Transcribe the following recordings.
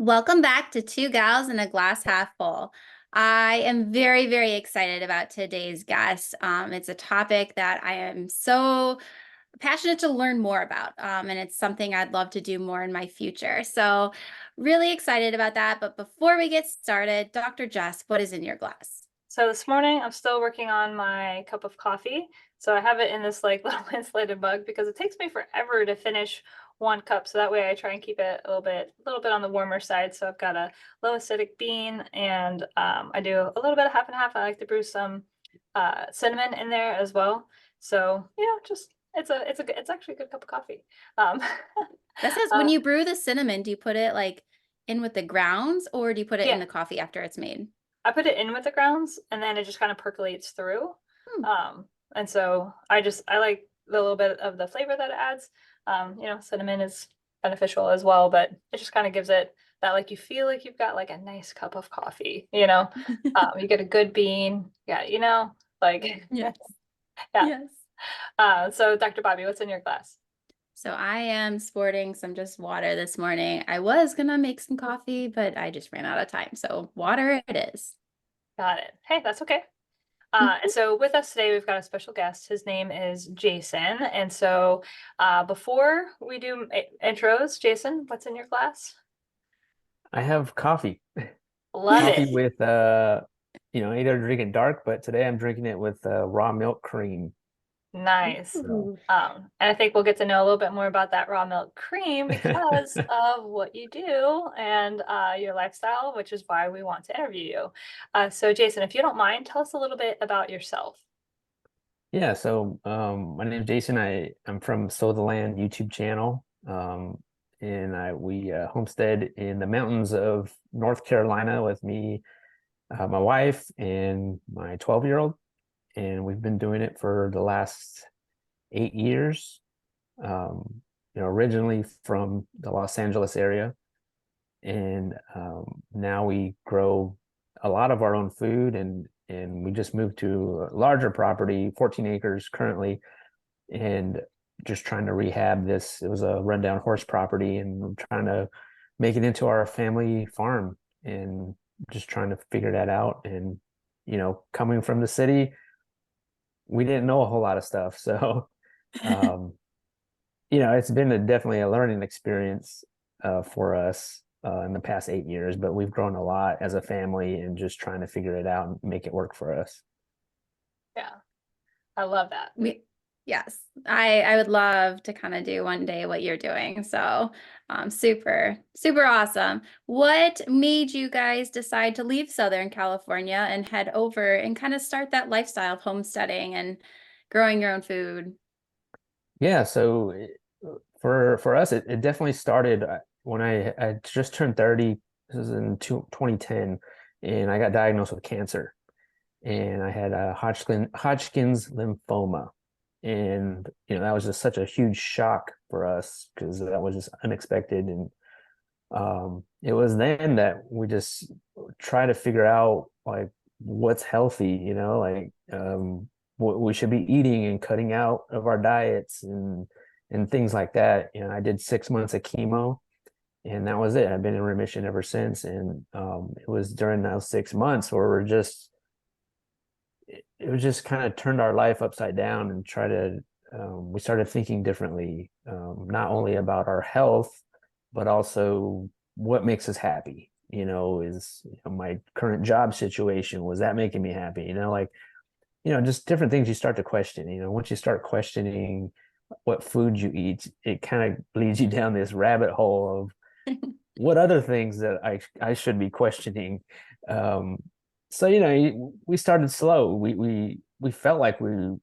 Welcome back to Two Gals and a Glass Half Full. I am very, very excited about today's guest. It's a topic that I am so passionate to learn more about, and it's something I'd love to do more in my future. So really excited about that. But before we get started, Dr. Jess, what is in your glass? So this morning I'm still working on my cup of coffee. So I have it in this like little insulated mug because it takes me forever to finish one cup. So that way I try and keep it a little bit on the warmer side. So I've got a low acidic bean and I do a little bit of half and half. I like to brew some cinnamon in there as well. So, just it's actually a good cup of coffee. That says when uh, you brew the cinnamon, do you put it like in with the grounds or do you put it in yeah, the coffee after it's made? I put it in with the grounds and then it just kind of percolates through. Hmm. And so I like the little bit of the flavor that it adds. Cinnamon is beneficial as well, but it just kind of gives it that like you feel like you've got like a nice cup of coffee, you get a good bean. Yeah, like Yes. yeah. Yes. So Dr. Bobbie, what's in your glass? So I am sporting some just water this morning. I was gonna make some coffee, but I just ran out of time. So water it is. Got it. Hey, that's okay. And so with us today, we've got a special guest. His name is Jason. And so before we do intros, Jason, what's in your glass? I have coffee. Love Coffee it. with either drinking dark, but today I'm drinking it with raw milk cream. Nice. So, Ooh. And I think we'll get to know a little bit more about that raw milk cream because of what you do and your lifestyle, which is why we want to interview you. So Jason, if you don't mind, tell us a little bit about yourself. yeah, so my name is Jason. I'm from Sow the Land YouTube channel. And we homestead in the mountains of North Carolina with me, my wife, and my 12-year-old. And we've been doing it for the last 8 years. Originally from the Los Angeles area, and now we grow a lot of our own food, and we just moved to a larger property, 14 acres currently, and just trying to rehab this. It was a rundown horse property, and we're trying to make it into our family farm, and just trying to figure that out. And coming from the city, we didn't know a whole lot of stuff, so um, it's been definitely a learning experience for us in the past 8 years, but we've grown a lot as a family and just trying to figure it out and make it work for us. Yeah, I love that. Yes, I would love to kind of do one day what you're doing. So super, super awesome. What made you guys decide to leave Southern California and head over and kind of start that lifestyle of homesteading and growing your own food? Yeah, so for us, it definitely started when I just turned 30. This was in 2010, and I got diagnosed with cancer, and I had a Hodgkin's lymphoma. And that was just such a huge shock for us because that was just unexpected. And it was then that we just try to figure out like what's healthy, like what we should be eating and cutting out of our diets and things like that. I did 6 months of chemo, and that was it. I've been in remission ever since. And it was during those 6 months where it was just kind of turned our life upside down and we started thinking differently, not only about our health, but also what makes us happy. Is my current job situation, was that making me happy? Just different things you start to question. Once you start questioning what food you eat, it kind of leads you down this rabbit hole of what other things that I should be questioning. Um, so we started slow. We felt like we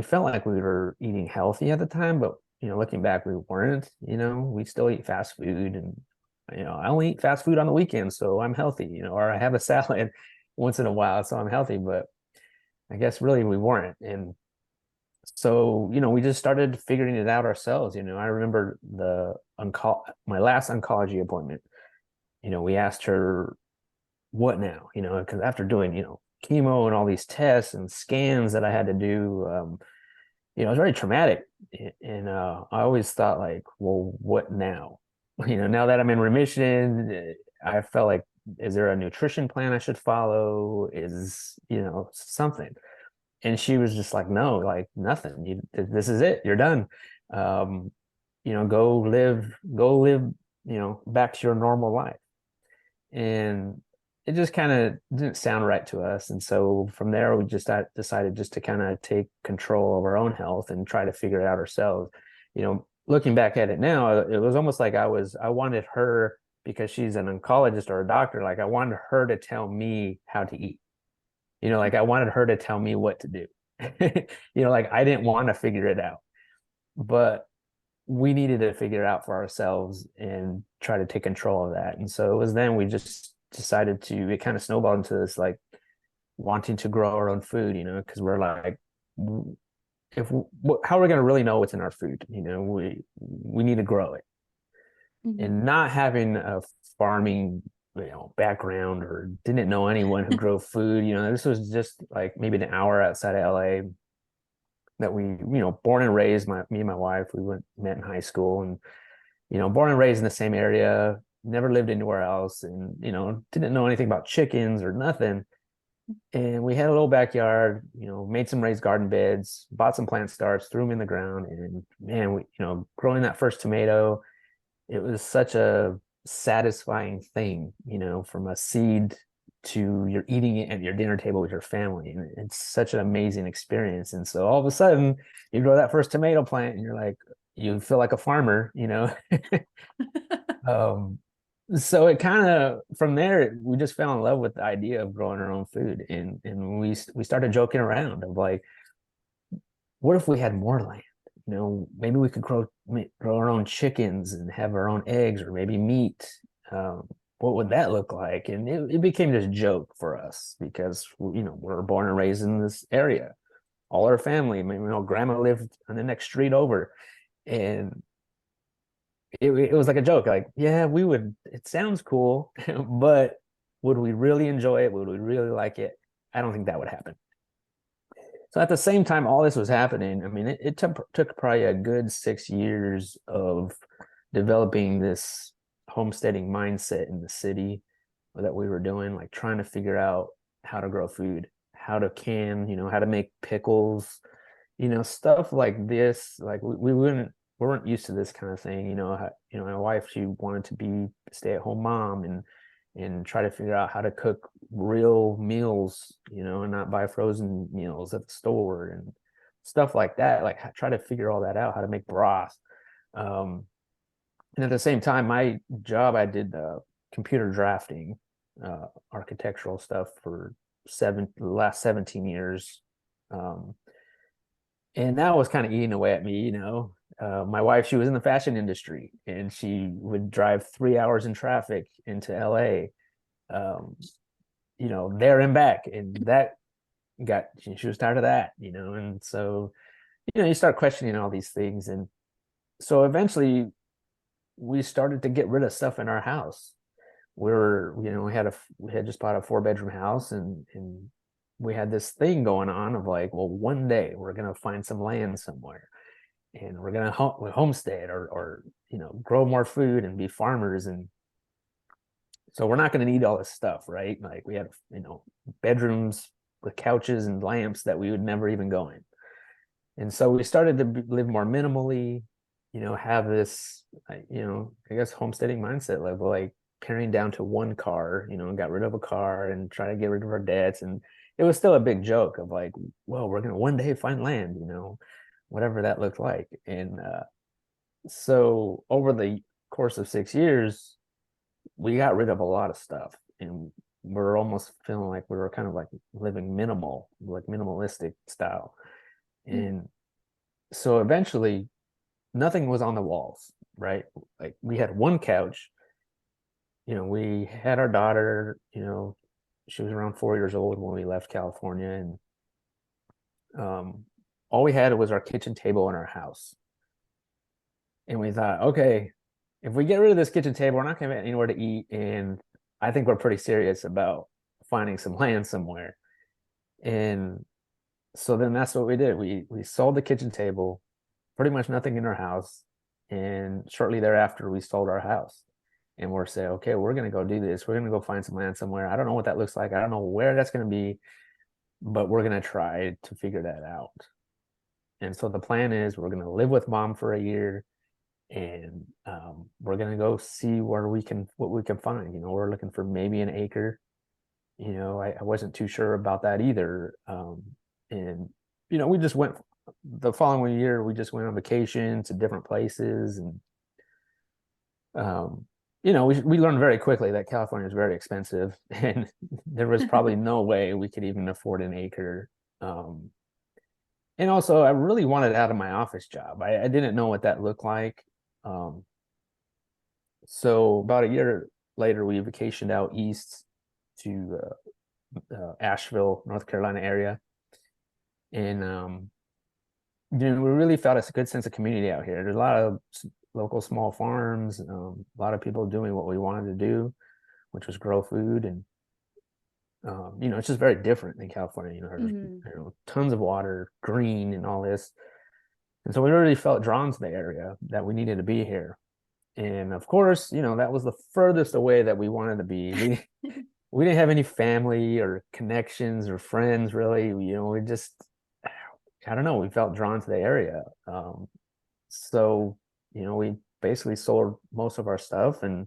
felt like we were eating healthy at the time, but looking back, we weren't. We still eat fast food, and I only eat fast food on the weekends, so I'm healthy. Or I have a salad once in a while, so I'm healthy. But I guess really we weren't. And so we just started figuring it out ourselves. I remember my last oncology appointment. We asked her, what now? Because after doing chemo and all these tests and scans that I had to do, it was very traumatic. And I always thought like, well, what now? now that I'm in remission, I felt like, is there a nutrition plan I should follow? Is, something. And she was just like, no, like nothing. This is it. You're done. Um, go live, back to your normal life. And it just kind of didn't sound right to us. And so from there, we just decided just to kind of take control of our own health and try to figure it out ourselves. Looking back at it now, it was almost like I wanted her, because she's an oncologist or a doctor, like I wanted her to tell me how to eat. Like I wanted her to tell me what to do. Like I didn't want to figure it out, but we needed to figure it out for ourselves and try to take control of that. And so it was then we just decided it kind of snowballed into this, like wanting to grow our own food, because we're like, how are we going to really know what's in our food? We need to grow it. Mm-hmm. And not having a farming background, or didn't know anyone who grew food, this was just like maybe an hour outside of LA that we, born and raised. Me and my wife, we met in high school, and born and raised in the same area, never lived anywhere else, and didn't know anything about chickens or nothing. And we had a little backyard, made some raised garden beds, bought some plant starts, threw them in the ground, and man, we, growing that first tomato, it was such a satisfying thing, from a seed to you're eating it at your dinner table with your family. And it's such an amazing experience. And so all of a sudden you grow that first tomato plant and you're like, you feel like a farmer, so it kind of, from there, we just fell in love with the idea of growing our own food. And we started joking around of like, what if we had more land? Maybe we could grow our own chickens and have our own eggs, or maybe meat. What would that look like? And it became this joke for us because, we're born and raised in this area. All our family, grandma lived on the next street over. And it was like a joke, like, yeah, we would, it sounds cool, but would we really enjoy it? Would we really like it? I don't think that would happen. So at the same time, all this was happening, I mean, it took probably a good 6 years of developing this homesteading mindset in the city that we were doing, like trying to figure out how to grow food, how to can, how to make pickles, stuff like this. Like we weren't used to this kind of thing. My wife, she wanted to be a stay-at-home mom and try to figure out how to cook real meals, and not buy frozen meals at the store and stuff like that. Like try to figure all that out, how to make broth. And at the same time, my job, I did computer drafting, architectural stuff for the last 17 years. And that was kind of eating away at me, my wife, she was in the fashion industry and she would drive 3 hours in traffic into LA, there and back. And that she was tired of that, and so, you start questioning all these things. And so eventually we started to get rid of stuff in our house. We had just bought a 4-bedroom house, and we had this thing going on of like, well, one day we're going to find some land somewhere and we're going to homestead or grow more food and be farmers. And so we're not going to need all this stuff, right? Like we had, bedrooms with couches and lamps that we would never even go in. And so we started to live more minimally, have this, I guess, homesteading mindset level, like paring down to one car, got rid of a car and try to get rid of our debts. And it was still a big joke of like, well, we're going to one day find land, whatever that looked like. And so over the course of 6 years, we got rid of a lot of stuff, and we're almost feeling like we were kind of like living minimalistic style. And so eventually nothing was on the walls, right? Like we had one couch, we had our daughter, she was around 4 years old when we left California. And all we had was our kitchen table in our house. And we thought, okay, if we get rid of this kitchen table, we're not going to have anywhere to eat. And I think we're pretty serious about finding some land somewhere. And so then that's what we did. We sold the kitchen table, pretty much nothing in our house, And shortly thereafter, we sold our house. And we're saying, okay, we're going to go do this. We're going to go find some land somewhere. I don't know what that looks like. I don't know where that's going to be, but we're going to try to figure that out. And so the plan is we're going to live with mom for a year, and we're going to go see what we can find. We're looking for maybe an acre. I wasn't too sure about that either. And we just went the following year. We just went on vacation to different places, and we learned very quickly that California is very expensive, and there was probably no way we could even afford an acre. And also, I really wanted out of my office job. I didn't know what that looked like. So about a year later, we vacationed out east to Asheville, North Carolina area. And we really felt a good sense of community out here. There's a lot of local small farms, a lot of people doing what we wanted to do, which was grow food. And it's just very different than California. There's tons of water, green, and all this. And so we really felt drawn to the area, that we needed to be here. And of course, that was the furthest away that we wanted to be. We didn't have any family or connections or friends, really. We just, I don't know, we felt drawn to the area. So we basically sold most of our stuff, and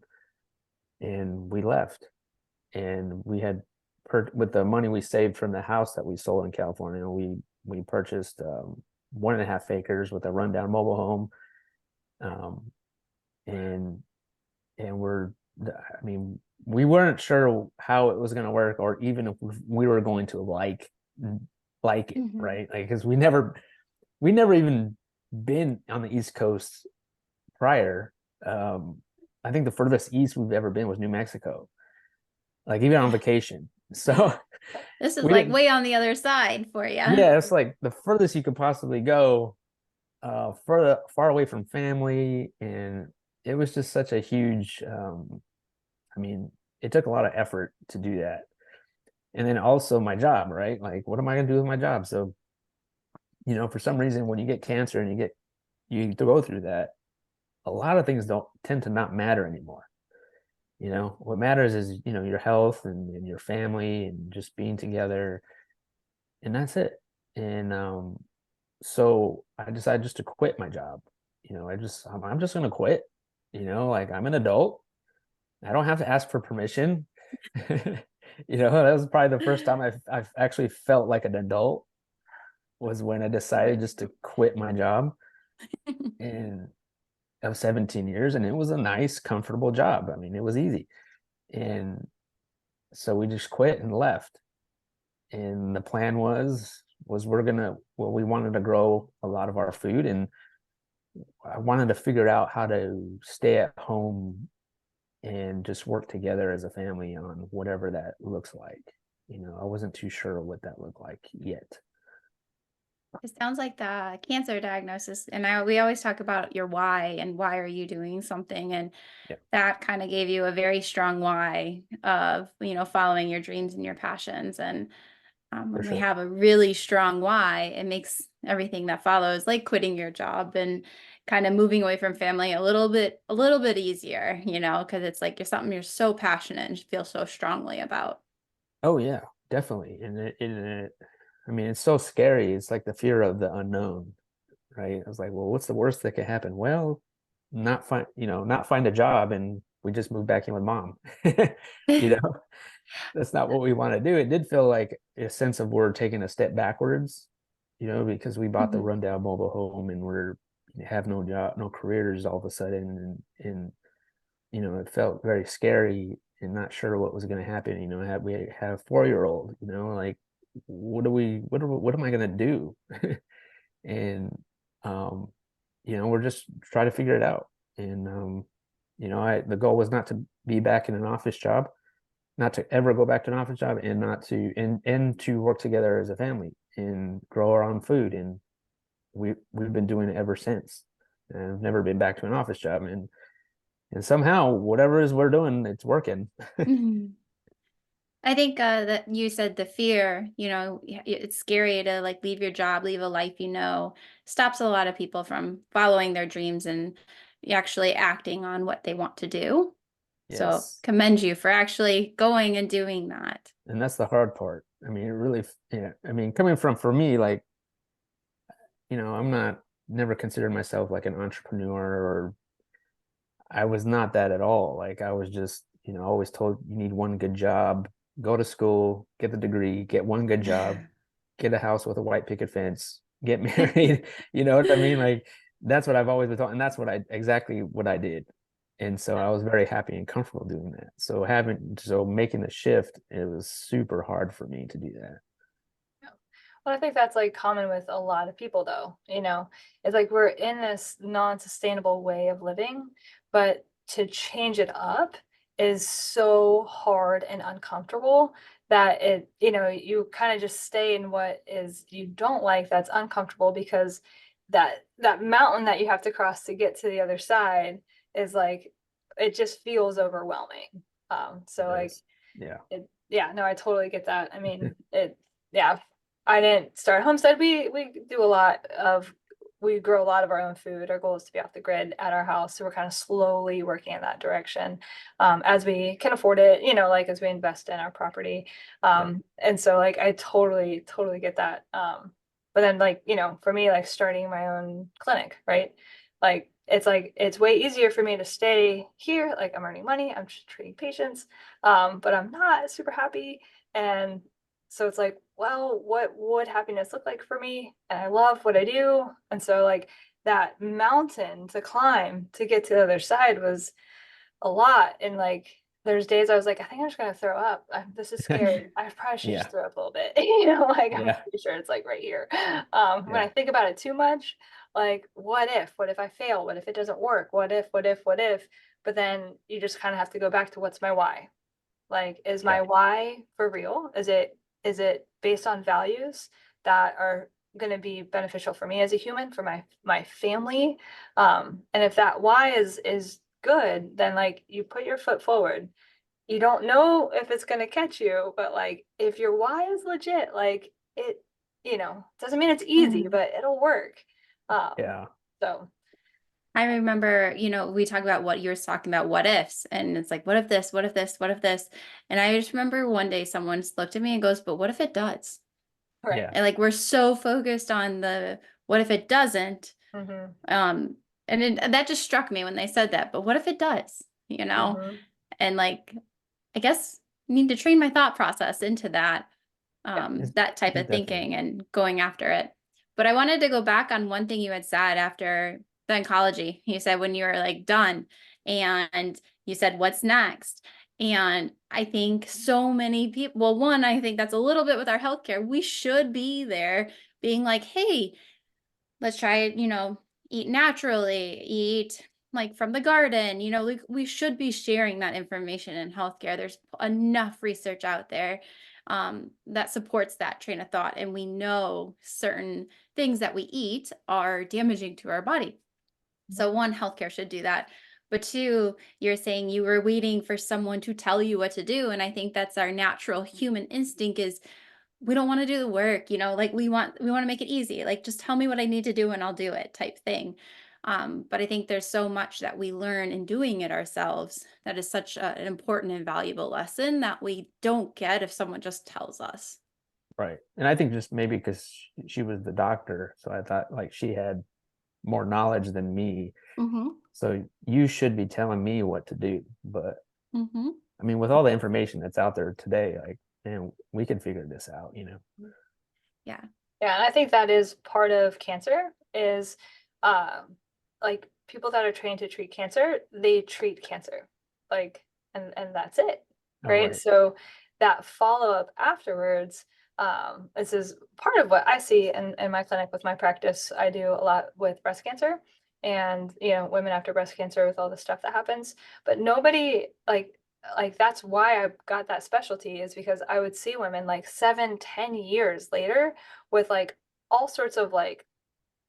we left. And we had with the money we saved from the house that we sold in California, we purchased 1.5 acres with a rundown mobile home. And we weren't sure how it was going to work, or even if we were going to like it, right? Like, because we never even been on the East Coast prior. I think the furthest east we've ever been was New Mexico, like even on vacation. So this is like way on the other side for you. Yeah, it's like the furthest you could possibly go, far away from family. And it was just such a huge, it took a lot of effort to do that. And then also my job, right? Like, what am I going to do with my job? So, for some reason, when you get cancer and you go through that, a lot of things don't tend to not matter anymore. What matters is, your health and your family and just being together, and that's it. And so I decided just to quit my job. I'm just going to quit. Like, I'm an adult. I don't have to ask for permission. That was probably the first time I've actually felt like an adult, was when I decided just to quit my job. And I was 17 years, and it was a nice, comfortable job. It was easy. And so we just quit and left. And the plan was we wanted to grow a lot of our food, and I wanted to figure out how to stay at home and just work together as a family on whatever that looks like. I wasn't too sure what that looked like yet. It sounds like the cancer diagnosis, and we always talk about your why and why are you doing something, and that kind of gave you a very strong why of following your dreams and your passions. And when we have a really strong why, it makes everything that follows, like quitting your job and kind of moving away from family, a little bit easier, because it's like you're something you're so passionate and feel so strongly about. Oh yeah, definitely. And it's so scary. It's like the fear of the unknown, right? I was like, well, what's the worst that could happen? Well, not find a job, and we just move back in with mom. That's not what we want to do. It did feel like a sense of we're taking a step backwards, because we bought the rundown mobile home, and have no job, no careers all of a sudden. And it felt very scary and not sure what was going to happen. We had a 4-year-old, like, what am I going to do? And we're just trying to figure it out. And the goal was not to be back in an office job, not to ever go back to an office job, and not to and to work together as a family and grow our own food. And we've been doing it ever since. And I've never been back to an office job, and somehow whatever it is we're doing, it's working. I think that you said the fear, it's scary to like leave your job, leave a life, stops a lot of people from following their dreams and actually acting on what they want to do. So Yes. commend you for actually going and doing that. And that's the hard part. I mean, it really, yeah. I mean, coming from, for me, like, I'm not, never considered myself like an entrepreneur, or I was not that at all. Like, I was just, always told you need one good job, go to school, get the degree, get one good job, get a house with a white picket fence, get married. You know what I mean? Like, that's what I've always been taught, and that's exactly what I did. And so I was very happy and comfortable doing that. So making the shift, it was super hard for me to do that. Well, I think that's like common with a lot of people though, it's like we're in this non-sustainable way of living, but to change it up is so hard and uncomfortable that you kind of just stay in what is you don't like, that's uncomfortable, because that mountain that you have to cross to get to the other side is like, it just feels overwhelming. So like, Yeah. yeah, no, I totally get that. I mean, yeah, I didn't start Homestead. We do we grow a lot of our own food. Our goal is to be off the grid at our house. So we're kind of slowly working in that direction, as we can afford it, like as we invest in our property. And so like, I totally get that. But then like, for me, like starting my own clinic, right? Like, it's way easier for me to stay here. Like, I'm earning money, I'm just treating patients, but I'm not super happy. And so it's like, well, what would happiness look like for me? And I love what I do. And so like that mountain to climb to get to the other side was a lot. And like, there's days I was like, I think I'm just gonna throw up. This is scary. I probably should just throw up a little bit. Like, I'm pretty sure it's like right here. When I think about it too much, like, what if I fail? What if it doesn't work? What if? But then you just kind of have to go back to, what's my why? Like, is my why for real? Is it based on values that are going to be beneficial for me as a human, for my family? And if that why is good, then like, you put your foot forward. You don't know if it's going to catch you, but like, if your why is legit, like it, doesn't mean it's easy, but it'll work. So I remember, we talk about what you were talking about, what ifs, and it's like, what if this, what if this, what if this? And I just remember one day someone looked at me and goes, but what if it does? right. And like, we're so focused on the, what if it doesn't? And that just struck me when they said that, but what if it does, and like, I guess I need to train my thought process into that, that type of thinking and going after it. But I wanted to go back on one thing you had said after the oncology. You said when you were like done, and you said, what's next? And I think so many people, well, one, I think that's a little bit with our healthcare. We should be there being like, hey, let's try, eat naturally, eat like from the garden, like we should be sharing that information in healthcare. There's enough research out there that supports that train of thought. And we know certain things that we eat are damaging to our body. So one, healthcare should do that. But two, you're saying you were waiting for someone to tell you what to do. And I think that's our natural human instinct, is we don't want to do the work, like we want to make it easy. Like, just tell me what I need to do and I'll do it, type thing. But I think there's so much that we learn in doing it ourselves that is such an important and valuable lesson that we don't get if someone just tells us. Right. And I think just maybe because she was the doctor, so I thought like she had more knowledge than me. So you should be telling me what to do. But I mean, with all the information that's out there today, like, man, we can figure this out, Yeah. Yeah, and I think that is part of cancer is like, people that are trained to treat cancer, they treat cancer. Like, and that's it. Right? So that follow-up afterwards, this is part of what I see in my clinic with my practice. I do a lot with breast cancer and women after breast cancer with all the stuff that happens. But nobody like that's why I got that specialty, is because I would see women like 7-10 years later with like all sorts of like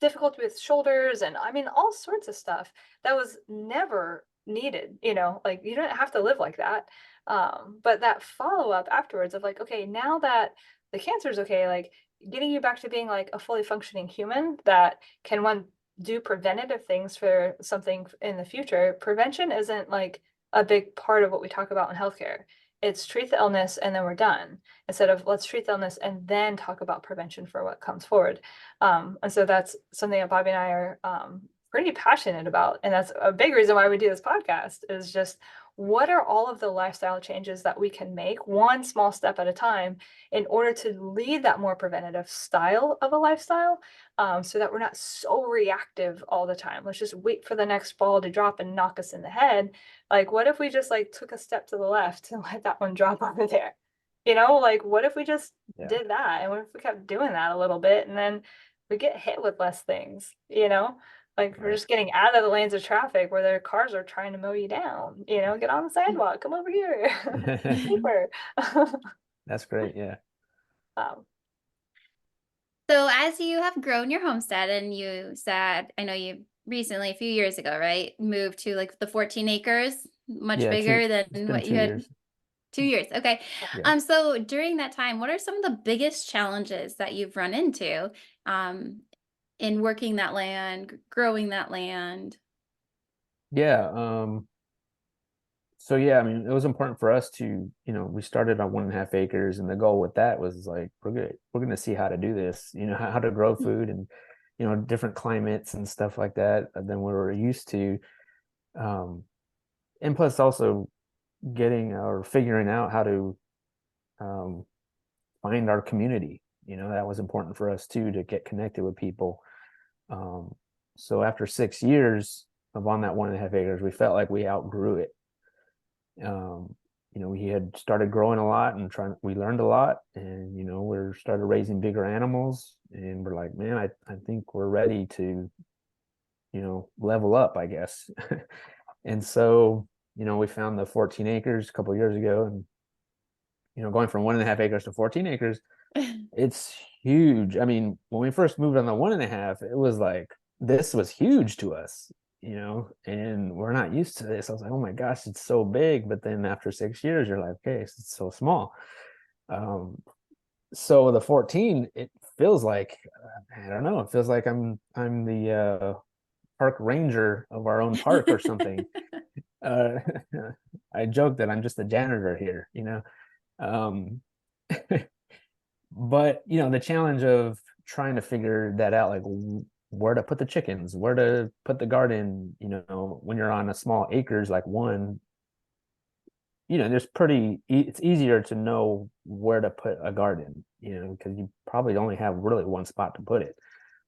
difficulty with shoulders, and I mean all sorts of stuff that was never needed. Like, you don't have to live like that. But that follow-up afterwards of like, okay, now that the cancer is okay, like getting you back to being like a fully functioning human that can, one, do preventative things for something in the future, prevention isn't like a big part of what we talk about in healthcare. It's treat the illness and then we're done, instead of let's treat the illness and then talk about prevention for what comes forward. And so that's something that Bobbie and I are pretty passionate about. And that's a big reason why we do this podcast, is just what are all of the lifestyle changes that we can make one small step at a time in order to lead that more preventative style of a lifestyle, so that we're not so reactive all the time. Let's just wait for the next ball to drop and knock us in the head. Like, what if we just like took a step to the left and let that one drop over there? You know, like what if we just did that? And what if we kept doing that a little bit and then we get hit with less things, you know? Like we're just getting out of the lanes of traffic where their cars are trying to mow you down, you know, get on the sidewalk, come over here. Paper. That's great. Yeah. So as you have grown your homestead, and you said, I know you recently, a few years ago, right, moved to like the 14 acres, much Yeah, bigger it's than been what 2 you had. years. 2 years. Okay. Yeah. So during that time, what are some of the biggest challenges that you've run into in working that land, growing that land? Yeah. So yeah, I mean, it was important for us to, we started on 1.5 acres, and the goal with that was like, we're gonna see how to do this, how to grow food and, different climates and stuff like that than we were used to. And plus also getting or figuring out how to find our community. That was important for us too, to get connected with people. So after 6 years of on that 1.5 acres, we felt like we outgrew it. We had started growing a lot and we learned a lot, and we're started raising bigger animals, and we're like, man, I think we're ready to level up, I guess. And so we found the 14 acres a couple of years ago, and going from 1.5 acres to 14 acres, it's huge. I mean, when we first moved on the 1.5, it was like, this was huge to us, and we're not used to this. I was like, oh my gosh, it's so big. But then after 6 years, you're like, okay, it's so small. So the 14, it feels like, I don't know, it feels like I'm the park ranger of our own park or something. I joke that I'm just the janitor here, but the challenge of trying to figure that out, like where to put the chickens, where to put the garden, when you're on a small acres like one, it's easier to know where to put a garden, because you probably only have really one spot to put it.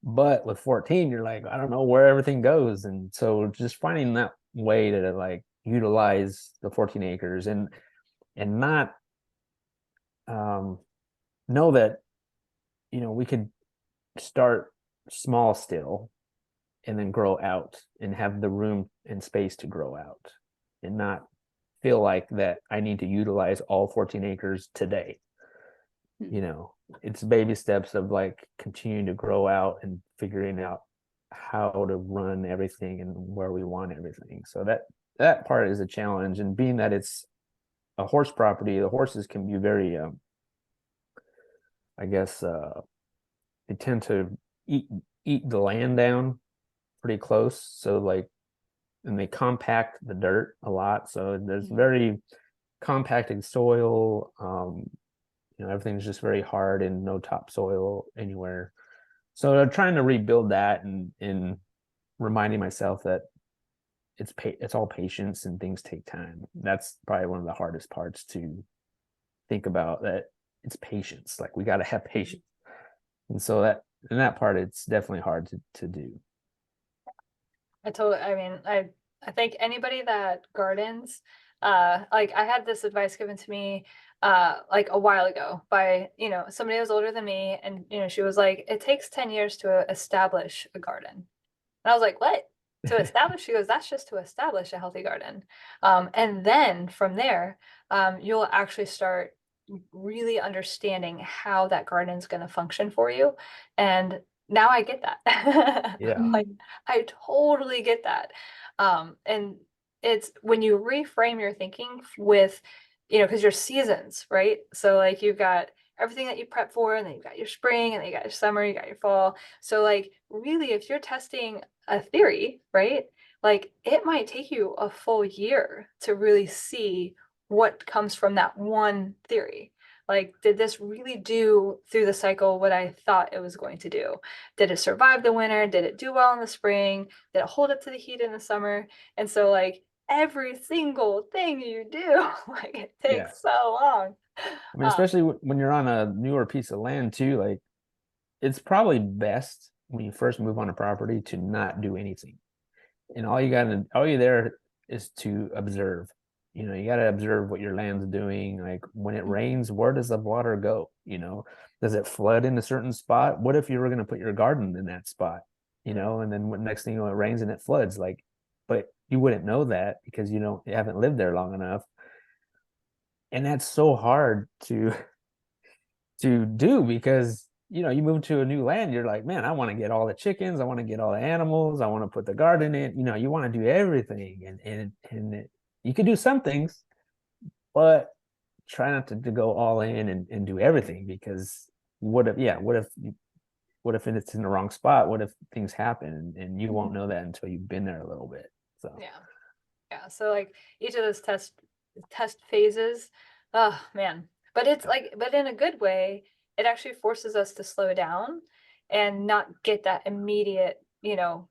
But with 14, you're like, I don't know where everything goes. And so just finding that way to like utilize the 14 acres and not know that we could start small still and then grow out and have the room and space to grow out, and not feel like that I need to utilize all 14 acres today. It's baby steps of like continuing to grow out and figuring out how to run everything and where we want everything. So that part is a challenge. And being that it's a horse property, the horses can be very I guess they tend to eat the land down pretty close. So like, and they compact the dirt a lot. So there's very compacted soil. Everything's just very hard and no topsoil anywhere. So I'm trying to rebuild that and reminding myself that it's all patience and things take time. That's probably one of the hardest parts to think about, that it's patience. Like we got to have patience. And so that part, it's definitely hard to do. I think anybody that gardens, like I had this advice given to me like a while ago by somebody who was older than me, and she was like, it takes 10 years to establish a garden. And I was like, what? To establish? She goes, that's just to establish a healthy garden. And then from there, you'll actually start really understanding how that garden is going to function for you. And now I get that. Yeah. Like I totally get that. And it's when you reframe your thinking with, because your seasons, right? So like you've got everything that you prep for, and then you've got your spring, and then you got your summer, you got your fall. So like really, if you're testing a theory, right? Like it might take you a full year to really see what comes from that one theory. Like, did this really do through the cycle what I thought it was going to do? Did it survive the winter? Did it do well in the spring? Did it hold up to the heat in the summer? And so like every single thing you do, like it Yeah. takes so long. I mean, especially when you're on a newer piece of land too, like it's probably best when you first move on a property to not do anything. And all you there is to observe. You know, you got to observe what your land's doing. Like when it rains, where does the water go? You know, does it flood in a certain spot? What if you were going to put your garden in that spot? You know, and then next thing you know, it rains and it floods. Like, but you wouldn't know that because you haven't lived there long enough. And that's so hard to do because you move to a new land, you're like, man, I want to get all the chickens, I want to get all the animals, I want to put the garden in, you want to do everything, and you could do some things, but try not to go all in and do everything, because what if it's in the wrong spot? What if things happen and you won't know that until you've been there a little bit? So yeah, so like each of those test phases, oh man, but it's like, but in a good way, it actually forces us to slow down and not get that immediate,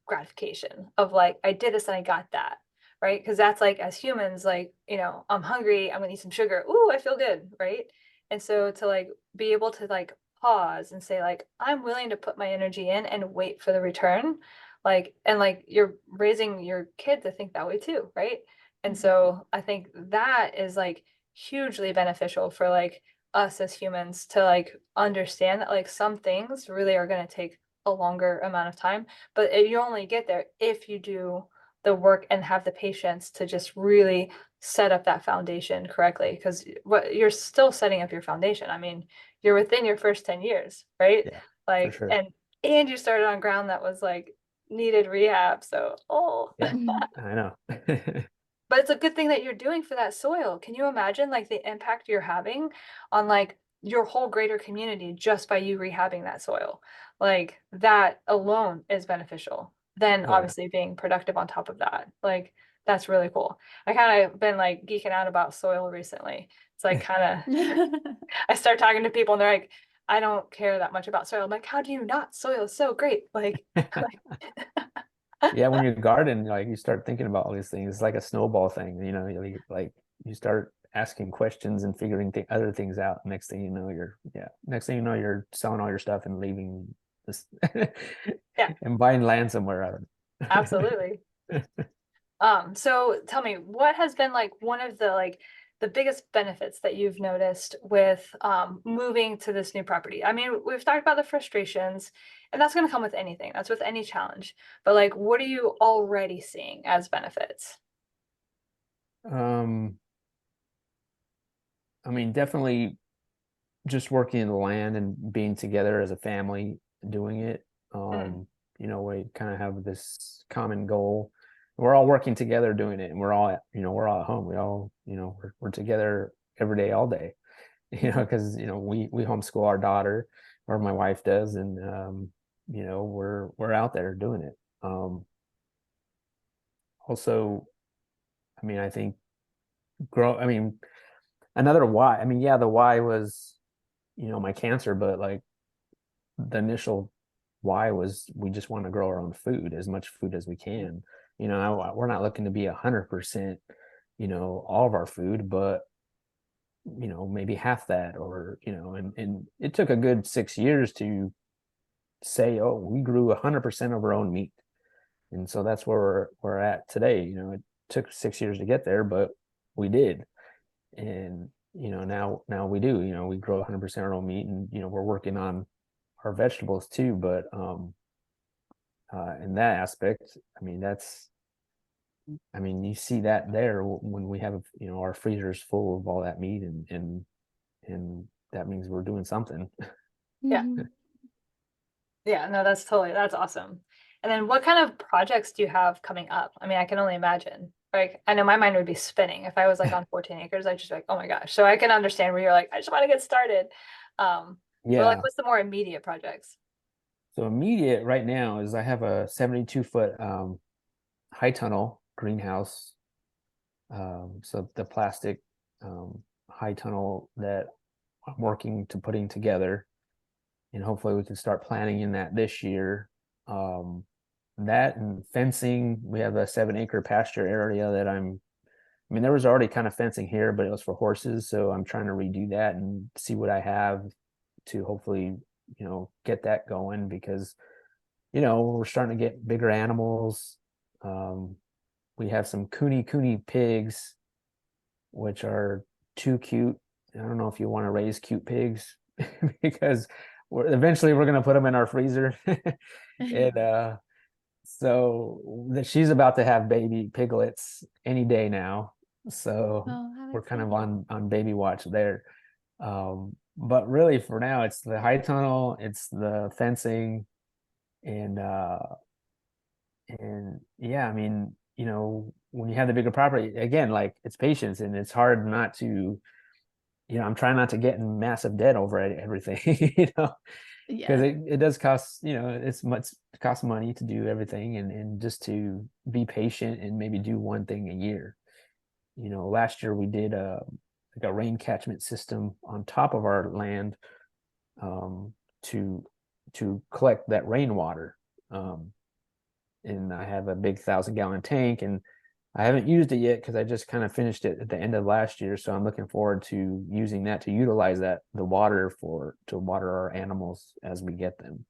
gratification of like, I did this and I got that, right? Because that's like, as humans, like, I'm hungry, I'm gonna eat some sugar, ooh, I feel good, right? And so to like be able to like pause and say like, I'm willing to put my energy in and wait for the return, like, and like you're raising your kid to think that way too, right? And so I think that is like hugely beneficial for like us as humans to like understand that like some things really are going to take a longer amount of time, but you only get there if you do the work and have the patience to just really set up that foundation correctly, because what you're still setting up your foundation. I mean, you're within your first 10 years, right? yeah, for Like, sure. and you started on ground that was like needed rehab. So, Yeah, I know. but it's a good thing that you're doing for that soil. Can you imagine like the impact you're having on like your whole greater community just by you rehabbing that soil? Like that alone is beneficial. Then Oh yeah. obviously being productive on top of that. Like that's really cool. I kind of been like geeking out about soil recently. It's like kind of I start talking to people and they're like, I don't care that much about soil. I'm like, how do you not? Soil is so great. Like, Yeah, when you garden, like you start thinking about all these things. It's like a snowball thing, like you start asking questions and figuring other things out. Next thing you know, you're selling all your stuff and leaving this yeah, and buying land somewhere. I don't absolutely. So tell me, what has been like one of the like the biggest benefits that you've noticed with moving to this new property? I mean, we've talked about the frustrations, and that's going to come with anything. That's with any challenge. But like, what are you already seeing as benefits? I mean, definitely just working in the land and being together as a family doing it. Mm, We kind of have this common goal. We're all working together doing it, and we're all at home. We all, we're together every day, all day. Because we homeschool our daughter, or my wife does, and we're out there doing it. Also, I mean, I think grow. I mean, another why. I mean, yeah, the why was my cancer, but like the initial why was we just want to grow our own food, as much food as we can. We're not looking to be 100%, all of our food, but maybe half that, or and it took a good 6 years to say, oh, we grew 100% of our own meat. And so that's where we're at today. It took 6 years to get there, but we did. And now we do. We grow 100% our own meat, and we're working on our vegetables too. But in that aspect, you see that there when we have our freezers full of all that meat, and that means we're doing something. yeah. Yeah, no, that's awesome. And then what kind of projects do you have coming up? I mean, I can only imagine. Like, I know my mind would be spinning if I was like on 14 acres. I'd just be like, oh my gosh. So I can understand where you're like, I just want to get started. But like, Yeah. what's the more immediate projects? So immediate right now is I have a 72-foot high tunnel greenhouse. So the plastic high tunnel that I'm working to putting together, and hopefully we can start planning in that this year. That and fencing, we have a 7-acre pasture area that I mean, there was already kind of fencing here, but it was for horses. So I'm trying to redo that and see what I have to hopefully, get that going, because, we're starting to get bigger animals. We have some cooney pigs, which are too cute. I don't know if you want to raise cute pigs because eventually we're going to put them in our freezer. And so she's about to have baby piglets any day now. So Oh, how we're kind of exciting. on baby watch there. But really for now, it's the high tunnel, it's the fencing, and yeah, I mean, when you have the bigger property, again, like it's patience, and it's hard not to, I'm trying not to get in massive debt over everything, because Yeah. it does cost, it costs money to do everything, and just to be patient and maybe do one thing a year. Last year we did like a rain catchment system on top of our land, to collect that rainwater. And I have a big 1,000-gallon tank, and I haven't used it yet because I just kind of finished it at the end of last year. So I'm looking forward to using that to utilize the water to water our animals as we get them.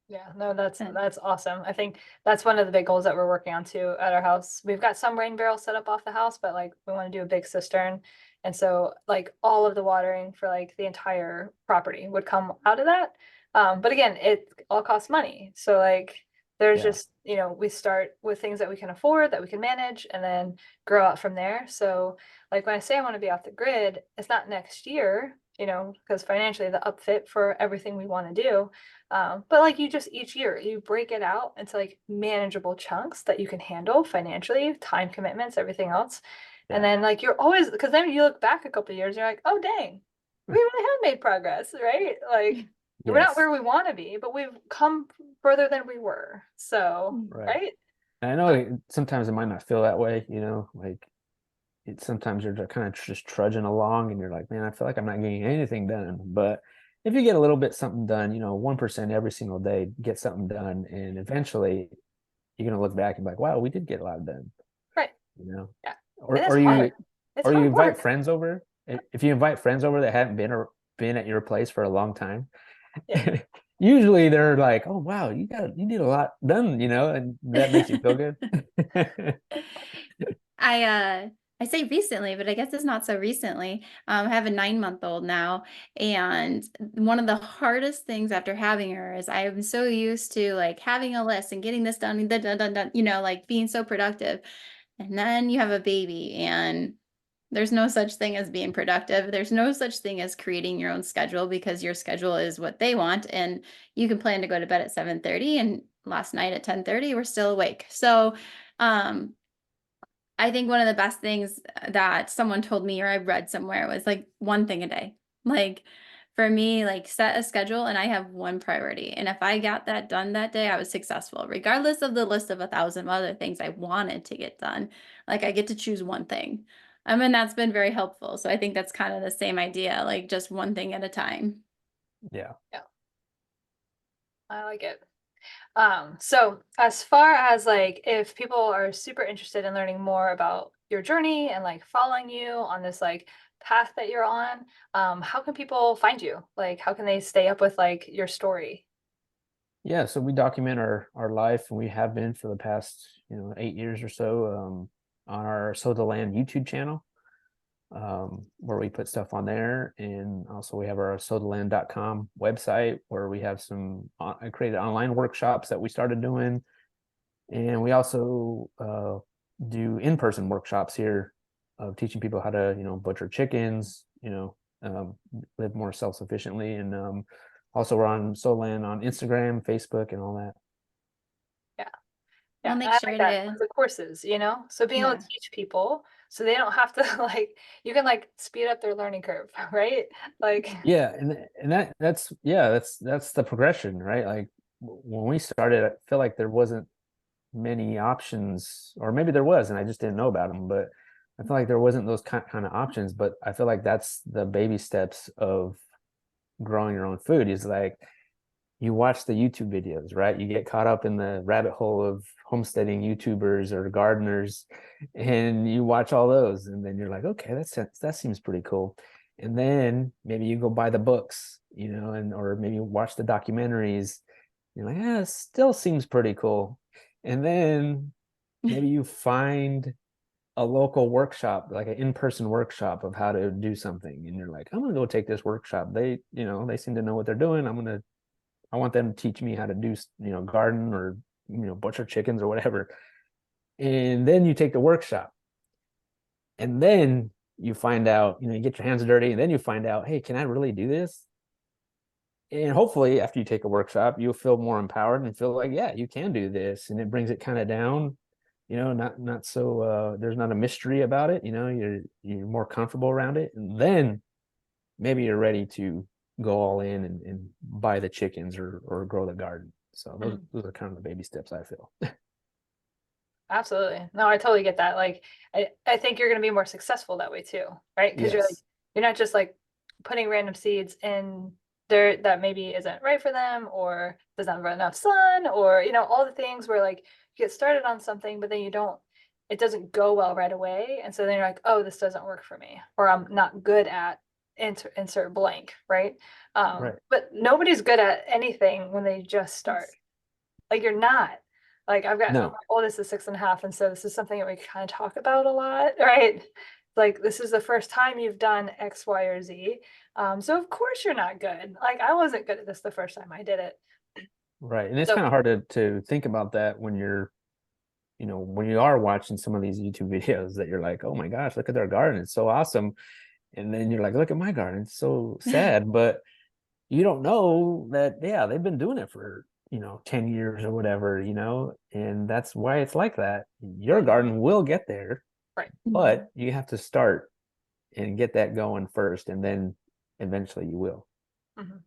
Yeah, no, that's And- awesome. I think that's one of the big goals that we're working on too at our house. We've got some rain barrels set up off the house, but like we want to do a big cistern. And so like all of the watering for like the entire property would come out of that. But again, it all costs money. So like there's Yeah. just, we start with things that we can afford, that we can manage, and then grow out from there. So like when I say I want to be off the grid, it's not next year, because financially the upfit for everything we want to do. But like you just each year you break it out into like manageable chunks that you can handle financially, time commitments, everything else. And Yeah. then like you're always, because then you look back a couple of years, you're like, oh dang, we really have made progress, right? Like we're not Yes. where we want to be, but we've come further than we were. So, Right. right? And I know sometimes it might not feel that way, like sometimes you're kind of just trudging along and you're like, man, I feel like I'm not getting anything done. But if you get a little bit something done, 1% every single day, get something done, and eventually you're gonna look back and be like, wow, we did get a lot done, Right. you know. Yeah. Or And it's or you hard. It's or you hard invite work. friends over. If you invite friends over that haven't been at your place for a long time, Yeah. usually they're like, oh wow, you did a lot done, and that makes you feel good. I say recently, but I guess it's not so recently. I have a 9-month-old now, and one of the hardest things after having her is I am so used to like having a list and getting this done, done, done, done, done, like being so productive. And then you have a baby, and there's no such thing as being productive. There's no such thing as creating your own schedule, because your schedule is what they want, and you can plan to go to bed at 7:30, and last night at 10:30 we're still awake. So, um, I think one of the best things that someone told me or I read somewhere was like one thing a day. Like for me, like set a schedule and I have one priority. And if I got that done that day, I was successful, regardless of the list of 1,000 other things I wanted to get done. Like I get to choose one thing. And that's been very helpful. So I think that's kind of the same idea, like just one thing at a time. Yeah. Yeah. I like it. So as far as like if people are super interested in learning more about your journey and like following you on this like path that you're on, how can people find you? Like how can they stay up with like your story? Yeah, so we document our life, and we have been for the past 8 years or so, on our Sow the Land YouTube channel, where we put stuff on there, and also we have our sowtheland.com website where we have some created online workshops that we started doing, and we also do in-person workshops here of teaching people how to butcher chickens, live more self-sufficiently, and also we're on Sow Land on Instagram, Facebook, and all that. Yeah. We'll make I sure like that. to, Like the courses, you know? So being able yeah. to teach people so they don't have to like, you can like speed up their learning curve, right? Like, Yeah, and that's yeah, that's the progression, right? Like when we started, I feel like there wasn't many options, or maybe there was, and I just didn't know about them. But I feel like there wasn't those kind of options. But I feel like that's the baby steps of growing your own food. Is like you watch the YouTube videos, right? You get caught up in the rabbit hole of homesteading YouTubers or gardeners, and you watch all those, and then you're like, okay, that seems pretty cool. And then maybe you go buy the books, and or maybe watch the documentaries. You're like, yeah, it still seems pretty cool. And then maybe you find a local workshop, like an in-person workshop of how to do something, and you're like, I'm gonna go take this workshop. They seem to know what they're doing. I want them to teach me how to do, garden or, butcher chickens or whatever. And then you take the workshop, and then you find out, you get your hands dirty, and then you find out, hey, can I really do this? And hopefully after you take a workshop, you'll feel more empowered and feel like, yeah, you can do this. And it brings it kind of down, not so there's not a mystery about it, you're more comfortable around it. And then maybe you're ready to go all in and buy the chickens or grow the garden. So those are kind of the baby steps, I feel. absolutely. No, I totally get that. Like, I think you're going to be more successful that way too, right? Because Yes. you're not just like putting random seeds in there that maybe isn't right for them or doesn't have enough sun or, all the things where like you get started on something, but then it doesn't go well right away. And so then you're like, oh, this doesn't work for me, or I'm not good at insert blank, right? Right. But nobody's good at anything when they just start. Like you're not. Like my No. oldest is 6.5, and so this is something that we kind of talk about a lot, right? Like this is the first time you've done X, Y, or Z. So of course you're not good. Like I wasn't good at this the first time I did it. Right. And it's So kind of hard to think about that when when you are watching some of these YouTube videos that you're like, oh my gosh, look at their garden. It's so awesome. And then you're like, look at my garden. It's so sad. But you don't know that, yeah, they've been doing it for, 10 years or whatever, and that's why it's like that. Your garden will get there, right. but you have to start and get that going first, and then eventually you will. Mhm.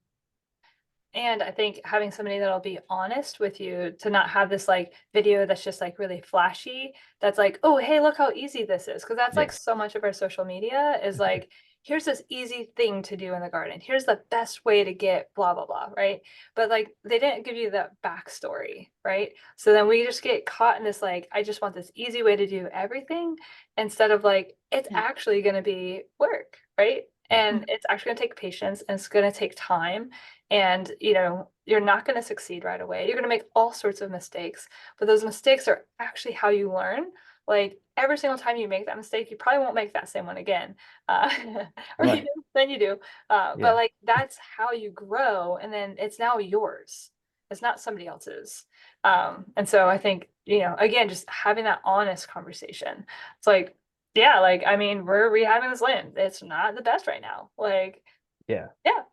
And I think having somebody that'll be honest with you, to not have this like video that's just like really flashy, that's like, oh, hey, look how easy this is. Cause that's like Yes. so much of our social media is like, here's this easy thing to do in the garden. Here's the best way to get blah, blah, blah. Right. But like they didn't give you that backstory. Right. So then we just get caught in this like, I just want this easy way to do everything instead of like, it's Yeah. actually going to be work. Right. And it's actually going to take patience and it's going to take time. And you're not going to succeed right away. You're going to make all sorts of mistakes, but those mistakes are actually how you learn. Like every single time you make that mistake, you probably won't make that same one again, or Right. then you do. But Yeah. like that's how you grow, and then it's now yours. It's not somebody else's. And so I think again, just having that honest conversation. It's like, yeah, like I mean, we're rehabbing this land. It's not the best right now. Like, Yeah. yeah,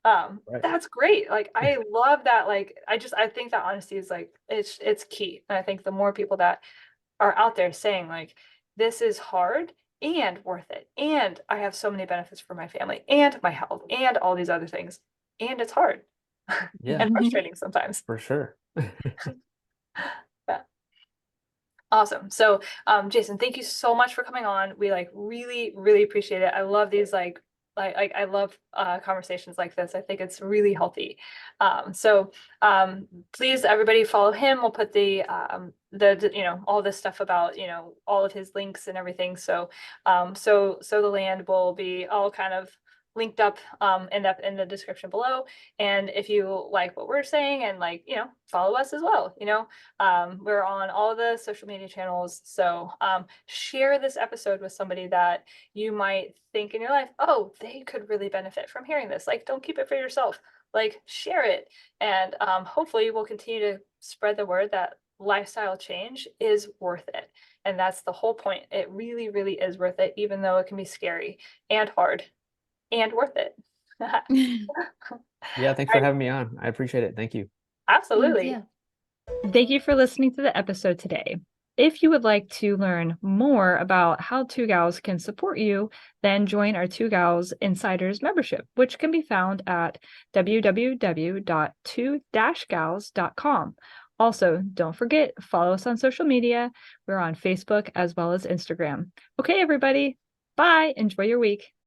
Right. that's great. Like I love that. Like I think that honesty is like it's key. And I think the more people that are out there saying like this is hard and worth it, and I have so many benefits for my family and my health and all these other things, and it's hard Yeah, and frustrating sometimes. for sure. Yeah. Awesome. So, Jason, thank you so much for coming on. We like really, really appreciate it. I love these I love conversations like this. I think it's really healthy. So please everybody follow him. We'll put the all this stuff about all of his links and everything. So so the land will be all kind of linked up in the description below. And if you like what we're saying and like follow us as well. We're on all the social media channels. So share this episode with somebody that you might think in your life, oh, they could really benefit from hearing this. Like, don't keep it for yourself. Like, share it. And hopefully we'll continue to spread the word that lifestyle change is worth it. And that's the whole point. It really, really is worth it, even though it can be scary and hard and worth it. All Yeah, thanks for right. having me on. I appreciate it. Thank you. Thank Absolutely. you. Thank you for listening to the episode today. If you would like to learn more about how Two Gals can support you, then join our Two Gals Insiders membership, which can be found at www.2-gals.com. Also, don't forget, follow us on social media. We're on Facebook as well as Instagram. Okay, everybody. Bye. Enjoy your week.